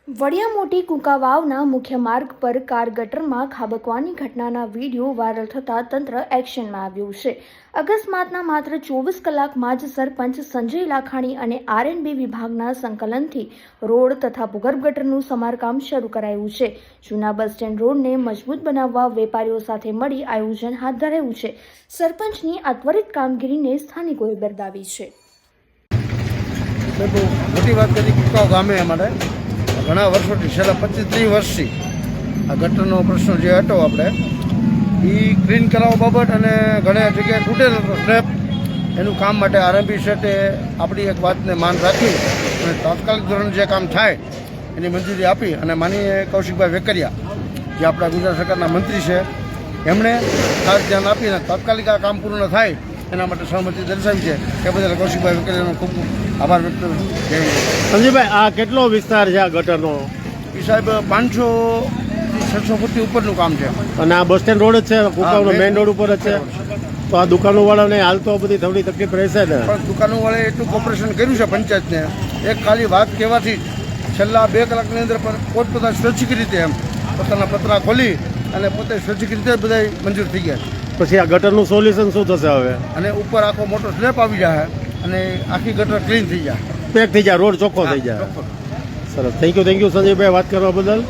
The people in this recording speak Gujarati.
વડિયા મોટી કુંકાવાવના મુખ્ય માર્ગ પર કાર ગટરમાં ખાબકવાની ઘટનાના વિડીયો વાયરલ થતાં તંત્ર એક્શનમાં આવ્યું છે. અકસ્માતના માત્ર 24 કલાકમાં જ સરપંચ સંજય લાખાણી અને આરએનબી વિભાગના સંકલનથી રોડ તથા ભૂગર્ભ ગટરનું સમારકામ શરૂ કરાયું છે. જૂના બસ સ્ટેન્ડ રોડને મજબૂત બનાવવા વેપારીઓ સાથે મળી આયોજન હાથ ધરાયું છે. સરપંચની આ ત્વરિત કામગીરીને સ્થાનિકોએ બિરદાવી છે. મોટી વાત કરી કુંકાવ ગામે અમારે ઘણા વર્ષોથી છેલ્લા 25-30 વર્ષથી આ ગટરનો પ્રશ્ન જે હતો આપણે એ ક્લીન કરાવવા બાબત અને ઘણી જગ્યાએ તૂટેલો હતો સ્લેબ એનું કામ માટે આરએનબી સેટે આપણી એક વાતને માન રાખી અને તાત્કાલિક ધોરણે જે કામ થાય એની મંજૂરી આપી અને માનીએ કૌશિકભાઈ વેકરિયા જે આપણા ગુજરાત સરકારના મંત્રી છે એમણે ખાસ ધ્યાન આપીને તાત્કાલિક આ કામ પૂર્ણ થાય એના માટે સહમતિ દર્શાવી છે એ બદલ કૌશિકભાઈ વેકરિયાનો ખૂબ આભાર વ્યક્ત કરું છું. સંજયભાઈ, આ કેટલો વિસ્તાર છે આ ગટરનો? એ સાહેબ 500-600 ફૂટથી ઉપરનું કામ છે અને આ બસ સ્ટેન્ડ રોડ જ છે, કુંકાવનો મેઇન રોડ ઉપર જ છે. તો આ દુકાનોવાળાને હાલ તો બધી થોડી તકલીફ રહેશે ને? પણ દુકાનોવાળાએ એટલું કોર્પોરેશન કર્યું છે પંચાયતને, એક ખાલી વાત કહેવાથી છેલ્લા 2 કલાકની અંદર પણ પોતપોતાની સ્વૈચ્છિક રીતે એમ પોતાના પતરા ખોલી અને પોતે સ્વૈચ્છિક રીતે બધા મંજૂર થઈ ગયા. પછી આ ગટરનું સોલ્યુશન શું થશે હવે? અને ઉપર આખો મોટો સ્લેબ આવી જાય અને આખી ગટર ક્લીન થઈ જાય, પેક થઈ જાય, રોડ ચોખ્ખો થઈ જાય. સરસ, થેન્ક યુ સંજયભાઈ વાત કરવા બદલ.